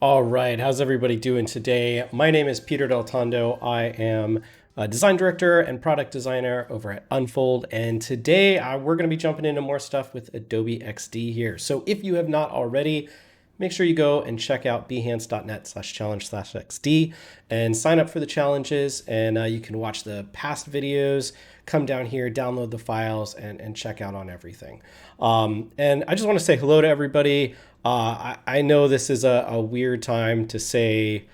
All right, how's everybody doing today? My name is Peter Del Tondo. I am a design director and product designer over at Unfold, and today we're going to be jumping into more stuff with Adobe XD here. So if you have not already, make sure you go and check out behance.net/challenge/XD and sign up for the challenges, and you can watch the past videos, come down here, download the files, and check out on everything. And I just want to say hello to everybody. I know this is a weird time to say,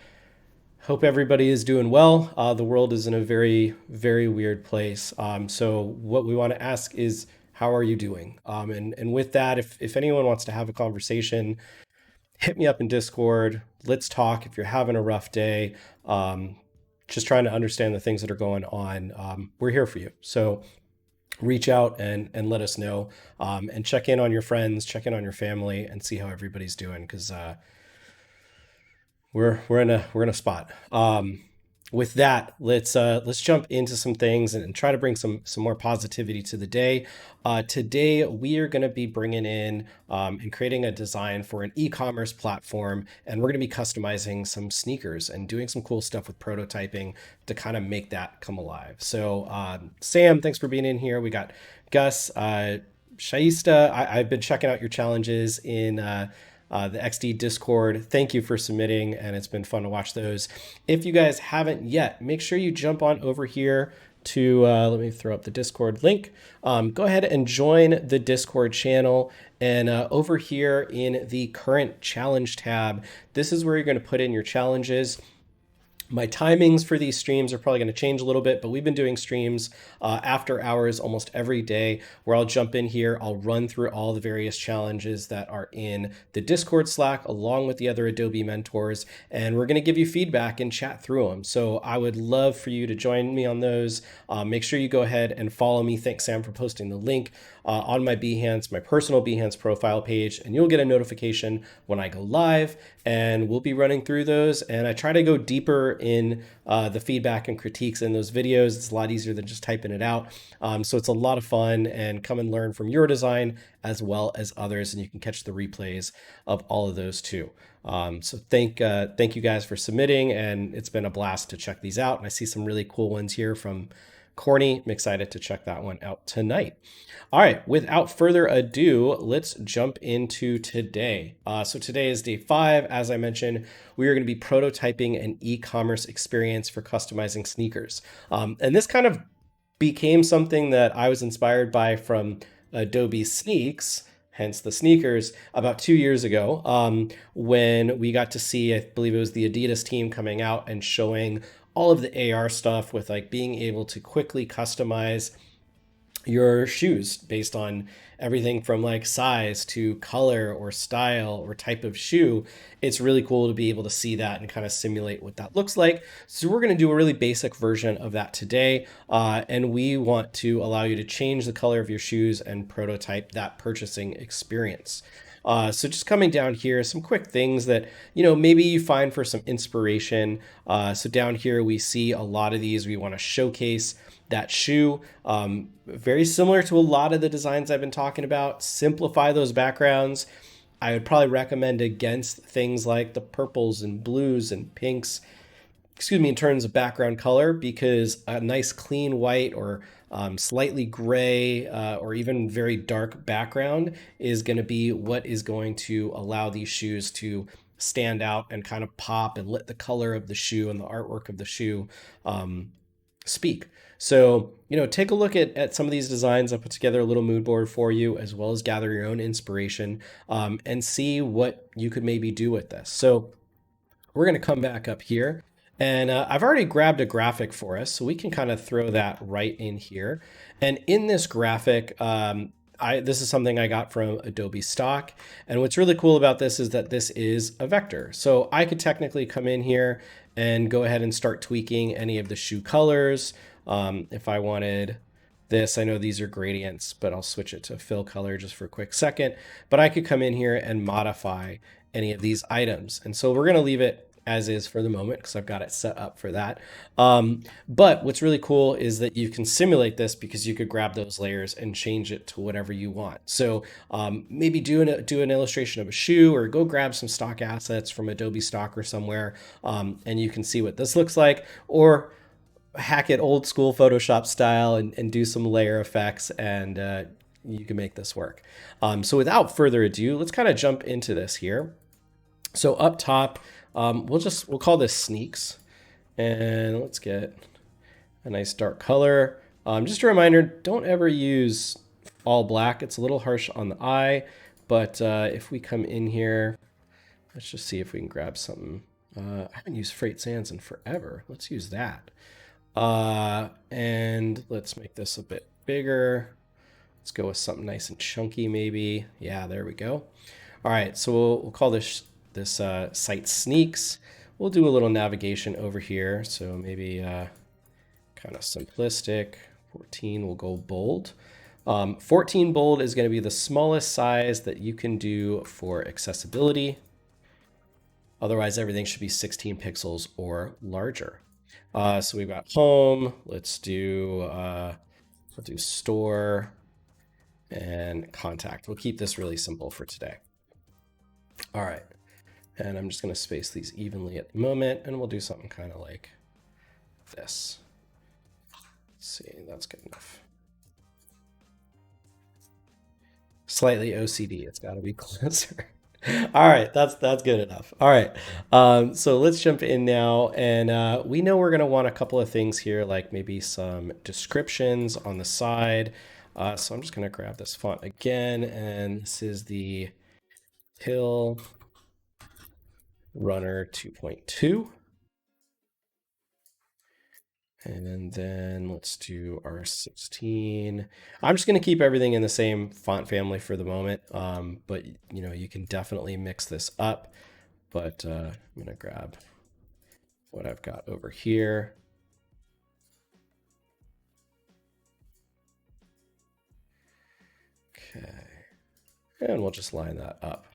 hope everybody is doing well. The world is in a very, very weird place. So what we want to ask is, how are you doing? And with that, if anyone wants to have a conversation, hit me up in Discord. Let's talk. If you're having a rough day, just trying to understand the things that are going on, we're here for you. So reach out and let us know, and check in on your friends, check in on your family, and see how everybody's doing, because we're in a spot. With that, let's jump into some things and try to bring some more positivity to the day. Today we are going to be bringing in and creating a design for an e-commerce platform, and we're going to be customizing some sneakers and doing some cool stuff with prototyping to kind of make that come alive. So Sam, thanks for being in here. We got Gus, Shaista. I've been checking out your challenges in the XD Discord. Thank you for submitting, and it's been fun to watch those. If you guys haven't yet, make sure you jump on over here to, let me throw up the Discord link. Go ahead and join the Discord channel. And over here in the current challenge tab, this is where you're going to put in your challenges. My timings for these streams are probably going to change a little bit, but we've been doing streams after hours almost every day, where I'll jump in here, I'll run through all the various challenges that are in the Discord Slack along with the other Adobe mentors, and we're going to give you feedback and chat through them. So I would love for you to join me on those. Make sure you go ahead and follow me. Thanks, Sam, for posting the link on my Behance, my personal Behance profile page, and you'll get a notification when I go live, and we'll be running through those. And I try to go deeper in the feedback and critiques in those videos. It's a lot easier than just typing it out. So it's a lot of fun, and come and learn from your design as well as others, and you can catch the replays of all of those too. So thank you guys for submitting, and it's been a blast to check these out. And I see some really cool ones here from Corny. I'm excited to check that one out tonight. All right, without further ado, let's jump into today. So today is day 5. As I mentioned, we are going to be prototyping an e-commerce experience for customizing sneakers. And this kind of became something that I was inspired by from Adobe Sneaks, hence the sneakers, about 2 years ago, when we got to see, I believe it was the Adidas team coming out and showing all of the AR stuff with like being able to quickly customize your shoes based on everything from like size to color or style or type of shoe. It's really cool to be able to see that and kind of simulate what that looks like. So we're going to do a really basic version of that today. And we want to allow you to change the color of your shoes and prototype that purchasing experience. So just coming down here, some quick things that, maybe you find for some inspiration. So down here, we see a lot of these. We want to showcase that shoe. Very similar to a lot of the designs I've been talking about. Simplify those backgrounds. I would probably recommend against things like the purples and blues and pinks, in terms of background color, because a nice clean white or slightly gray or even very dark background is going to be what is going to allow these shoes to stand out and kind of pop and let the color of the shoe and the artwork of the shoe speak. So, take a look at some of these designs. I put together a little mood board for you, as well as gather your own inspiration and see what you could maybe do with this. So we're going to come back up here, and I've already grabbed a graphic for us, so we can kind of throw that right in here. And in this graphic, this is something I got from Adobe Stock. And what's really cool about this is that this is a vector. So I could technically come in here and go ahead and start tweaking any of the shoe colors. If I wanted this, I know these are gradients, but I'll switch it to fill color just for a quick second. But I could come in here and modify any of these items. And so we're going to leave it as is for the moment because I've got it set up for that. But what's really cool is that you can simulate this because you could grab those layers and change it to whatever you want. So maybe do an illustration of a shoe or go grab some stock assets from Adobe Stock or somewhere, and you can see what this looks like. Or hack it old school Photoshop style and do some layer effects, and you can make this work. So without further ado, let's kind of jump into this here. So up top, we'll call this sneaks, and let's get a nice dark color. Just a reminder, don't ever use all black. It's a little harsh on the eye, but if we come in here, let's just see if we can grab something. I haven't used Freight Sands in forever. Let's use that. And let's make this a bit bigger. Let's go with something nice and chunky, maybe. Yeah, there we go. All right, so we'll call this site sneaks. We'll do a little navigation over here. So maybe kind of simplistic. 14 will go bold. 14 bold is going to be the smallest size that you can do for accessibility. Otherwise, everything should be 16 pixels or larger. So we've got home. Let's do we'll do store and contact. We'll keep this really simple for today. All right, and I'm just going to space these evenly at the moment, and we'll do something kind of like this. Let's see, that's good enough. Slightly OCD. It's got to be closer. All right, that's good enough. All right, so let's jump in now, and we know we're going to want a couple of things here, like maybe some descriptions on the side. So I'm just going to grab this font again, and this is the Hill Runner 2.2. And then let's do our 16. I'm just going to keep everything in the same font family for the moment, but you can definitely mix this up. But I'm going to grab what I've got over here. Okay, and we'll just line that up.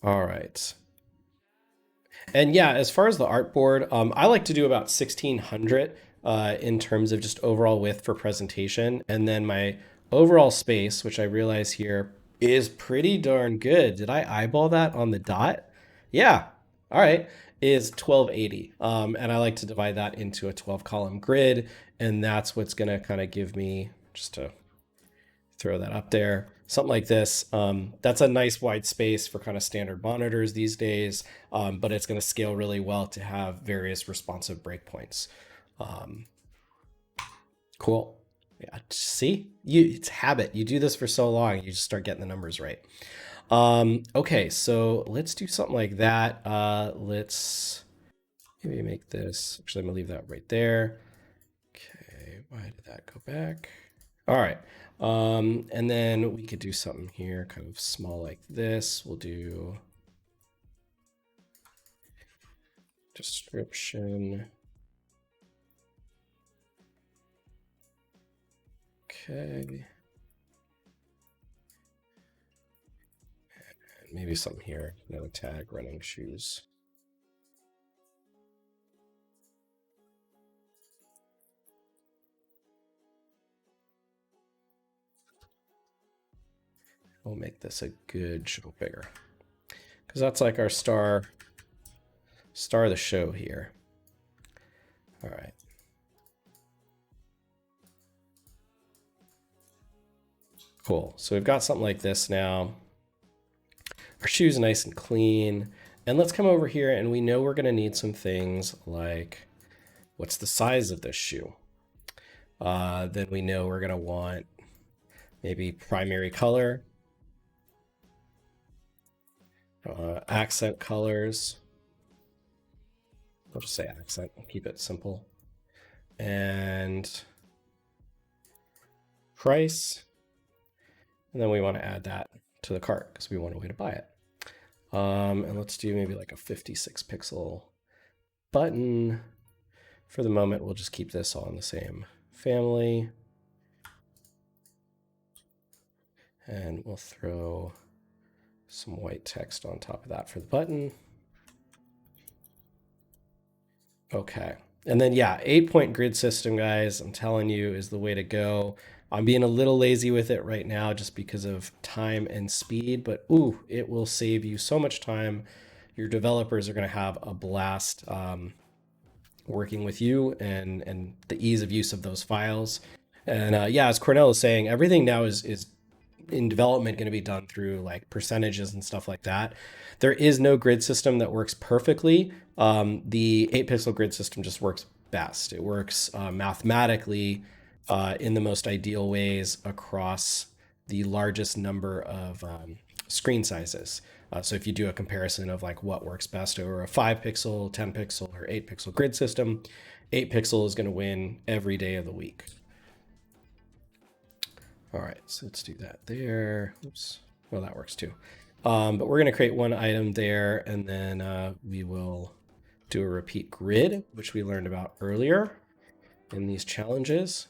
All right. And yeah, as far as the artboard, I like to do about 1600 in terms of just overall width for presentation. And then my overall space, which I realize here is pretty darn good. Did I eyeball that on the dot? Yeah. All right. Is 1280. And I like to divide that into a 12 column grid. And that's what's going to kind of give me, just to throw that up there, something like this. That's a nice wide space for kind of standard monitors these days, but it's going to scale really well to have various responsive breakpoints. Cool. Yeah, see, it's habit. You do this for so long, you just start getting the numbers right. Okay, so let's do something like that. Let's maybe make this, actually, I'm gonna leave that right there. Okay, why did that go back? All right. And then we could do something here kind of small like this. We'll do description. Okay. And maybe something here, another tag, running shoes. We'll make this a good chunk bigger because that's like our star of the show here. All right. Cool. So we've got something like this now. Our shoe's nice and clean. And let's come over here, and we know we're going to need some things like, what's the size of this shoe? Then we know we're going to want maybe primary color, accent colors. I'll just say accent, keep it simple. And price. And then we want to add that to the cart because we want a way to buy it. And let's do maybe like a 56 pixel button. For the moment, we'll just keep this all in the same family. And we'll throw some white text on top of that for the button. Okay. And then, yeah, 8 point grid system, guys, I'm telling you, is the way to go. I'm being a little lazy with it right now just because of time and speed, but ooh, it will save you so much time. Your developers are going to have a blast working with you and the ease of use of those files. And yeah, as Cornell is saying, everything now is in development going to be done through like percentages and stuff like that. There is no grid system that works perfectly. The 8 pixel grid system just works best. It works mathematically in the most ideal ways across the largest number of screen sizes. So if you do a comparison of like what works best over a 5 pixel, 10 pixel, or 8 pixel grid system, 8 pixel is going to win every day of the week. All right, so let's do that there. Oops. Well, that works too. But we're going to create one item there, and then we will do a repeat grid, which we learned about earlier in these challenges.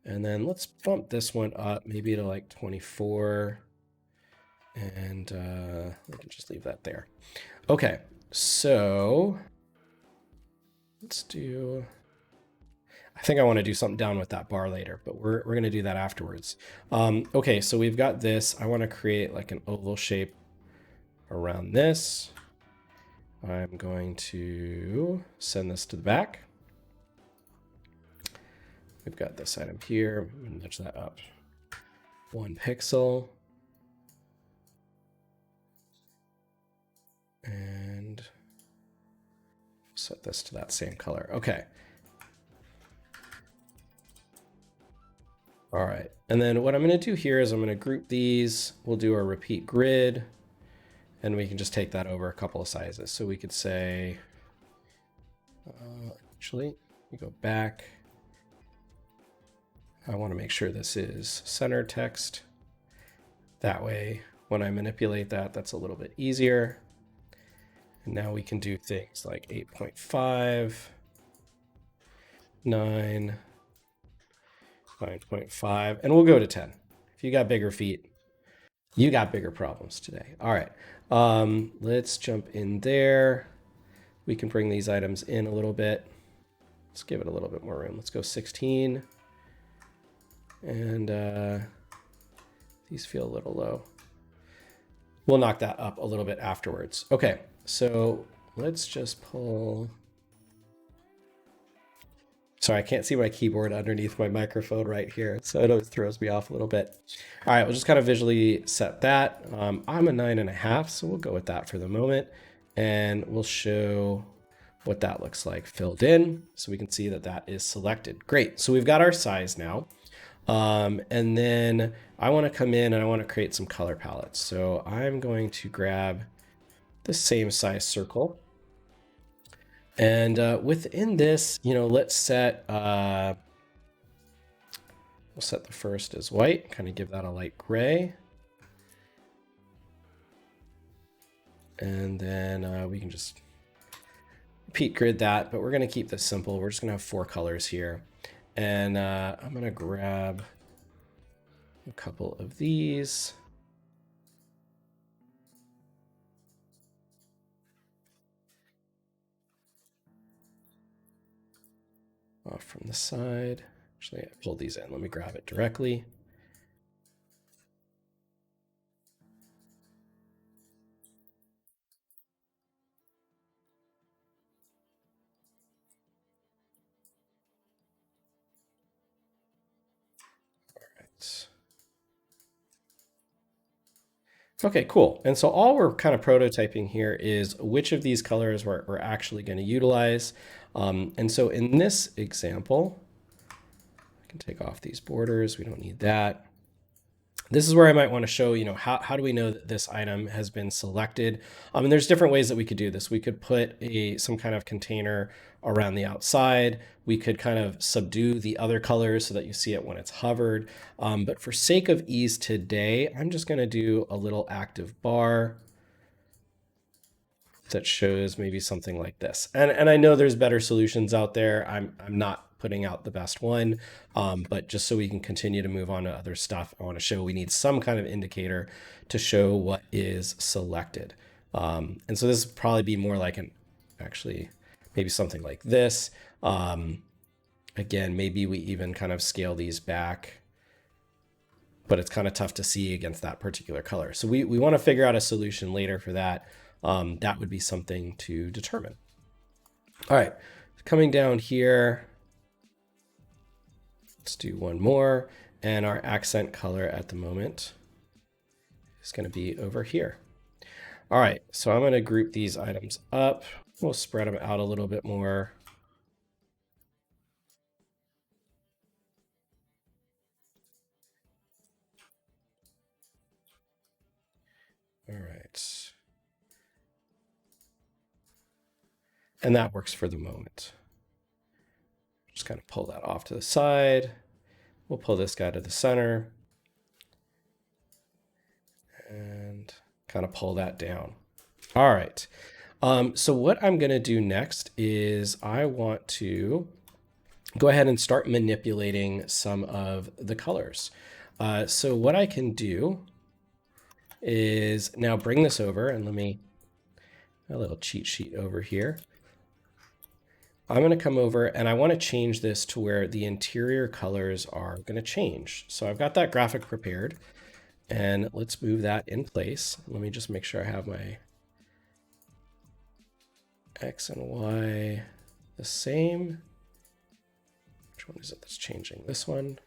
And then let's bump this one up maybe to like 24. And we can just leave that there. Okay, so let's do... I think I want to do something down with that bar later, but we're going to do that afterwards. Okay, so we've got this. I want to create like an oval shape around this. I'm going to send this to the back. We've got this item here. I'm going to nudge that up 1 pixel. And set this to that same color. Okay. All right. And then what I'm going to do here is I'm going to group these. We'll do a repeat grid. And we can just take that over a couple of sizes. So we could say, actually, we go back. I want to make sure this is center text. That way, when I manipulate that, that's a little bit easier. And now we can do things like 8.5, 9, 9.5, and we'll go to 10. If you got bigger feet, you got bigger problems today. All right, let's jump in there. We can bring these items in a little bit. Let's give it a little bit more room. Let's go 16. And these feel a little low. We'll knock that up a little bit afterwards. Okay, so let's just pull... Sorry, I can't see my keyboard underneath my microphone right here, so it always throws me off a little bit. All right, we'll just kind of visually set that. I'm a 9.5, so we'll go with that for the moment. And we'll show what that looks like filled in, so we can see that that is selected. Great, so we've got our size now. And then I want to come in and I want to create some color palettes. So I'm going to grab the same size circle. And within this, let's set, we'll set the first as white, kind of give that a light gray. And then we can just repeat grid that, but we're going to keep this simple. We're just going to have 4 colors here. And I'm going to grab a couple of these. Off from the side. Actually, I pulled these in. Let me grab it directly. All right. Okay, cool. And so all we're kind of prototyping here is which of these colors we're actually going to utilize. And so in this example, I can take off these borders. We don't need that. This is where I might want to show, how do we know that this item has been selected? And there's different ways that we could do this. We could put some kind of container around the outside. We could kind of subdue the other colors so that you see it when it's hovered. But for sake of ease today, I'm just going to do a little active bar that shows maybe something like this. And I know there's better solutions out there. I'm not putting out the best one, but just so we can continue to move on to other stuff, I want to show we need some kind of indicator to show what is selected. And so this would probably be more like maybe something like this. Again, maybe we even kind of scale these back, but it's kind of tough to see against that particular color. So we want to figure out a solution later for that. That would be something to determine. All right, coming down here, let's do one more. And our accent color at the moment is going to be over here. All right, so I'm going to group these items up. We'll spread them out a little bit more. All right. And that works for the moment. Just kind of pull that off to the side. We'll pull this guy to the center and kind of pull that down. All right. So what I'm going to do next is I want to go ahead and start manipulating some of the colors. So what I can do is now bring this over, and let me, a little cheat sheet over here. I'm going to come over and I want to change this to where the interior colors are going to change. So I've got that graphic prepared, and let's move that in place. Let me just make sure I have my X and Y the same. Which one is it that's changing? This one.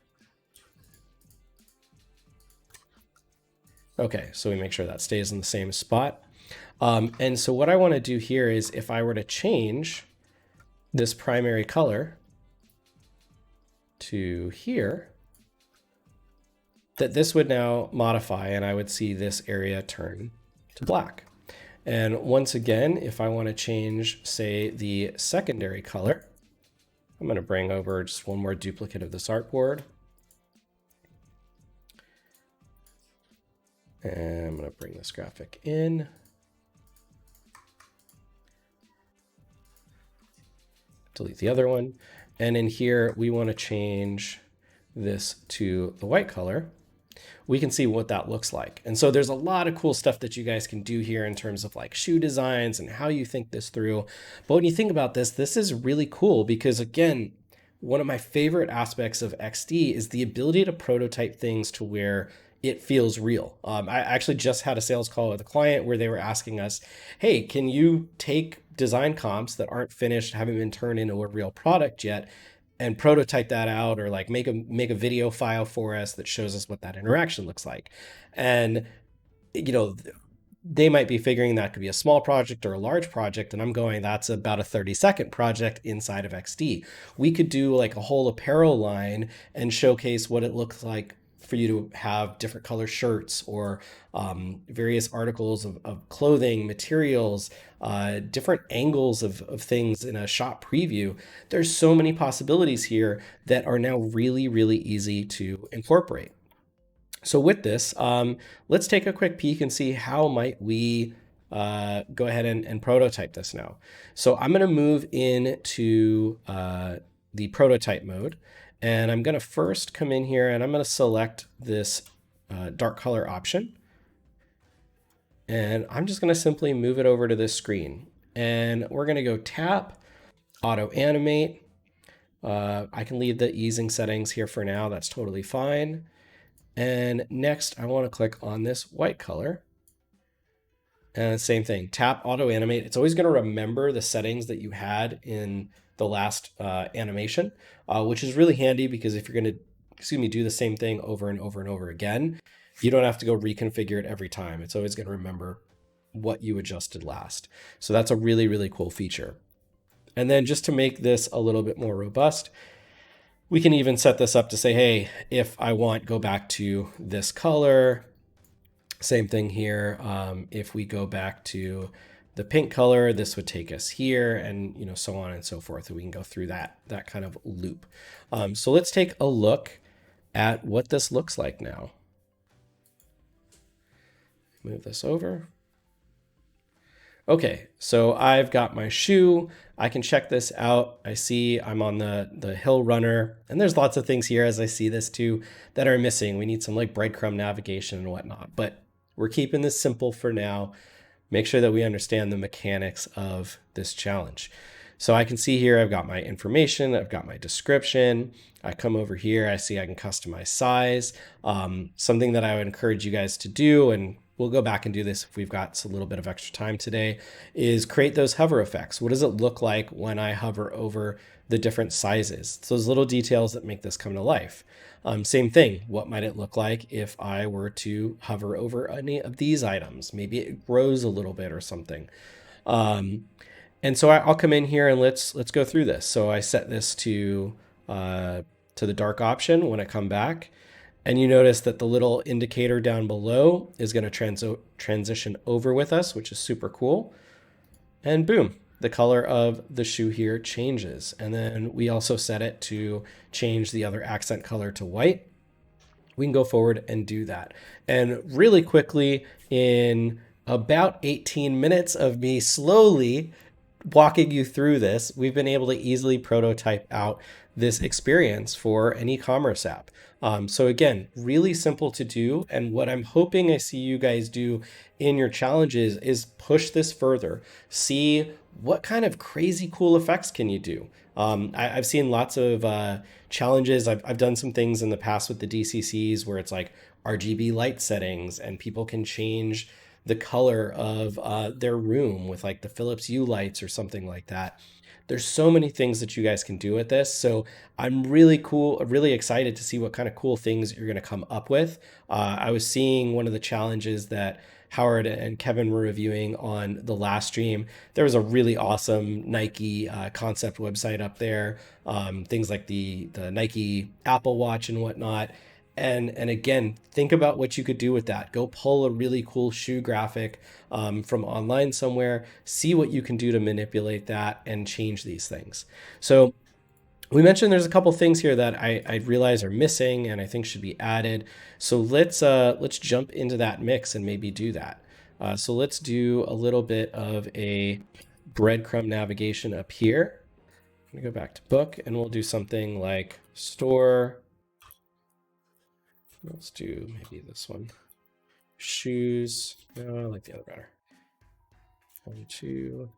Okay, so we make sure that stays in the same spot. And so what I want to do here is if I were to change this primary color to here, that this would now modify and I would see this area turn to black. And once again, if I want to change, say, the secondary color, I'm going to bring over just one more duplicate of this artboard. And I'm going to bring this graphic in. Delete the other one. And in here, we want to change this to the white color. We can see what that looks like. And so there's a lot of cool stuff that you guys can do here in terms of like shoe designs and how you think this through. But when you think about this, this is really cool because, again, one of my favorite aspects of XD is the ability to prototype things to where it feels real. I actually just had a sales call with a client where they were asking us, hey, can you take design comps that aren't finished, haven't been turned into a real product yet, and prototype that out, or like make a video file for us that shows us what that interaction looks like. And, you know, they might be figuring that could be a small project or a large project. And I'm going, that's about a 30-second project inside of XD. We could do like a whole apparel line and showcase what it looks like for you to have different color shirts or various articles of clothing, materials, different angles of things in a shop preview. There's so many possibilities here that are now really, really easy to incorporate. So with this, let's take a quick peek and see how might we go ahead and prototype this now. So I'm going to move into the prototype mode. And I'm going to first come in here and I'm going to select this dark color option. And I'm just going to simply move it over to this screen. And we're going to go tap, auto animate. I can leave the easing settings here for now. That's totally fine. And next, I want to click on this white color. And same thing, tap, auto animate. It's always going to remember the settings that you had in the last animation, which is really handy because if you're going to, do the same thing over and over and over again, you don't have to go reconfigure it every time. It's always going to remember what you adjusted last. So that's a really, really cool feature. And then just to make this a little bit more robust, we can even set this up to say, hey, if I want, go back to this color. Same thing here. If we go back to the pink color, this would take us here, and so on and so forth. We can go through that kind of loop. So let's take a look at what this looks like now. Move this over. Okay, so I've got my shoe. I can check this out. I see I'm on the hill runner, and there's lots of things here as I see this too that are missing. We need some like breadcrumb navigation and whatnot, but we're keeping this simple for now. Make sure that we understand the mechanics of this challenge. So I can see here, I've got my information, I've got my description. I come over here, I see I can customize size. Something that I would encourage you guys to do, and we'll go back and do this if we've got a little bit of extra time today, is create those hover effects. What does it look like when I hover over the different sizes? It's those little details that make this come to life. Same thing. What might it look like if I were to hover over any of these items? Maybe it grows a little bit or something. And so I'll come in here and let's go through this. So I set this to the dark option when I come back. And you notice that the little indicator down below is going to transition over with us, which is super cool. And boom, the color of the shoe here changes. And then we also set it to change the other accent color to white. We can go forward and do that. And really quickly, in about 18 minutes of me slowly walking you through this, we've been able to easily prototype out this experience for an e-commerce app. So again, really simple to do. And what I'm hoping I see you guys do in your challenges is push this further. See what kind of crazy cool effects can you do. I've seen lots of challenges. I've done some things in the past with the DCCs where it's like RGB light settings and people can change the color of their room with like the Philips Hue lights or something like that. There's so many things that you guys can do with this. So I'm really excited to see what kind of cool things you're going to come up with. I was seeing one of the challenges that Howard and Kevin were reviewing on the last stream. There was a really awesome Nike concept website up there. Things like the Nike Apple Watch and whatnot. And again, think about what you could do with that. Go pull a really cool shoe graphic from online somewhere, see what you can do to manipulate that and change these things. So we mentioned there's a couple things here that I realize are missing and I think should be added. So let's jump into that mix and maybe do that. So let's do a little bit of a breadcrumb navigation up here. I'm gonna go back to book and we'll do something like store. Let's do maybe this one. Shoes. No, I like the other better. 2.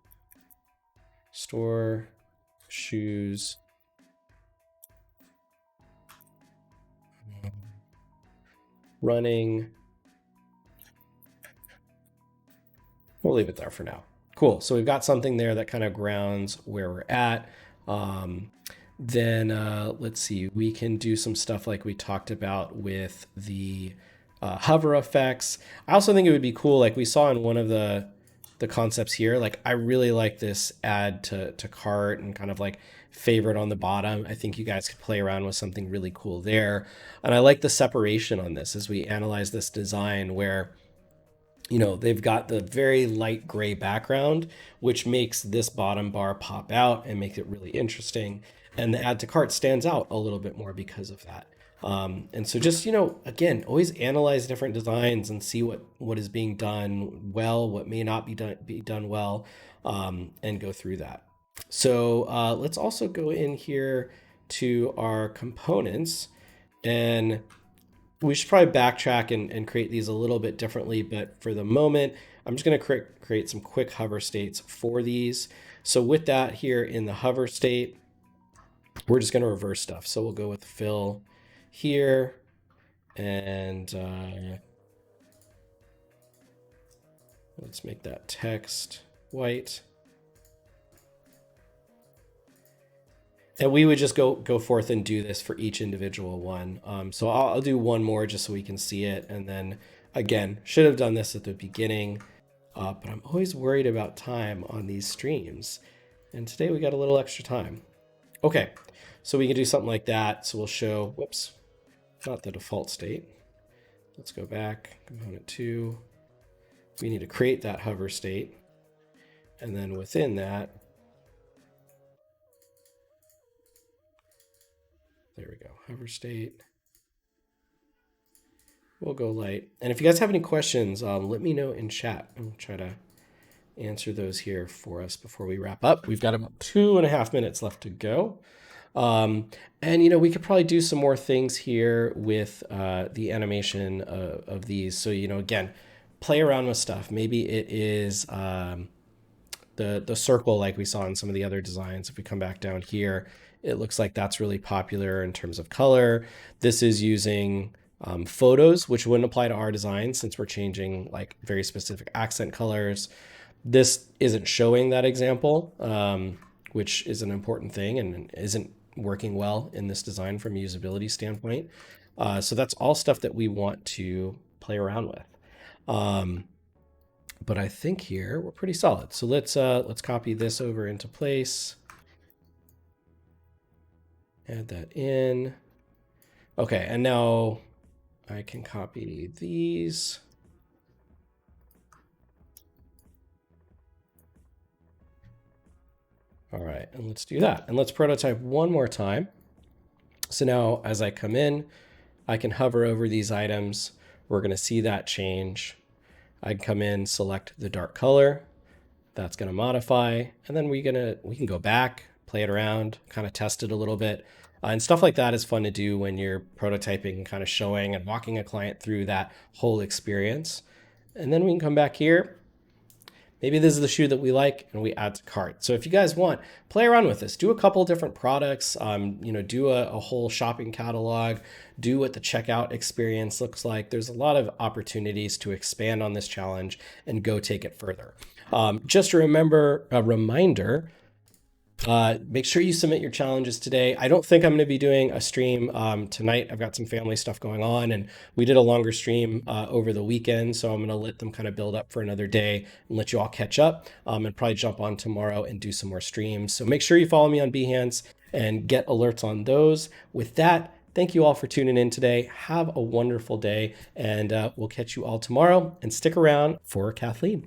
Store. Shoes. Running. We'll leave it there for now. Cool. So we've got something there that kind of grounds where we're at. Then let's see, we can do some stuff like we talked about with the hover effects. I also think it would be cool, like we saw in one of the concepts here, like I really like this add to cart and kind of like favorite on the bottom. I think you guys could play around with something really cool there. And I like the separation on this as we analyze this design where they've got the very light gray background, which makes this bottom bar pop out and make it really interesting. And the add to cart stands out a little bit more because of that. And so just, again, always analyze different designs and see what is being done well, what may not be done well, and go through that. So let's also go in here to our components, and we should probably backtrack and create these a little bit differently, but for the moment, I'm just going to create some quick hover states for these. So with that here in the hover state, we're just going to reverse stuff. So we'll go with fill here and let's make that text white. And we would just go forth and do this for each individual one. So I'll do one more just so we can see it. And then again, should have done this at the beginning, but I'm always worried about time on these streams. And today we got a little extra time. Okay, so we can do something like that. So we'll show, whoops, not the default state. Let's go back, component 2. We need to create that hover state. And then within that, there we go, hover state. We'll go light. And if you guys have any questions, let me know in chat. I'll try to answer those here for us before we wrap up. We've got about 2.5 minutes left to go. And, we could probably do some more things here with the animation of these. So, again, play around with stuff. Maybe it is the circle like we saw in some of the other designs. If we come back down here, it looks like that's really popular in terms of color. This is using photos, which wouldn't apply to our design since we're changing like very specific accent colors. This isn't showing that example, which is an important thing and isn't working well in this design from a usability standpoint. So that's all stuff that we want to play around with. But I think here we're pretty solid. So let's copy this over into place. Add that in. Okay, and now I can copy these. All right, and let's do that. And let's prototype one more time. So now as I come in, I can hover over these items. We're gonna see that change. I can come in, select the dark color. That's gonna modify, and then we can go back, play it around, kind of test it a little bit. And stuff like that is fun to do when you're prototyping and kind of showing and walking a client through that whole experience. And then we can come back here. Maybe this is the shoe that we like and we add to cart. So if you guys want, play around with this. Do a couple different products, do a whole shopping catalog, do what the checkout experience looks like. There's a lot of opportunities to expand on this challenge and go take it further. Just a reminder, make sure you submit your challenges today. I don't think I'm going to be doing a stream tonight. I've got some family stuff going on, and we did a longer stream over the weekend, so I'm going to let them kind of build up for another day and let you all catch up, and probably jump on tomorrow and do some more streams. So make sure you follow me on Behance and get alerts on those. With that, thank you all for tuning in today. Have a wonderful day, and we'll catch you all tomorrow, and stick around for Kathleen.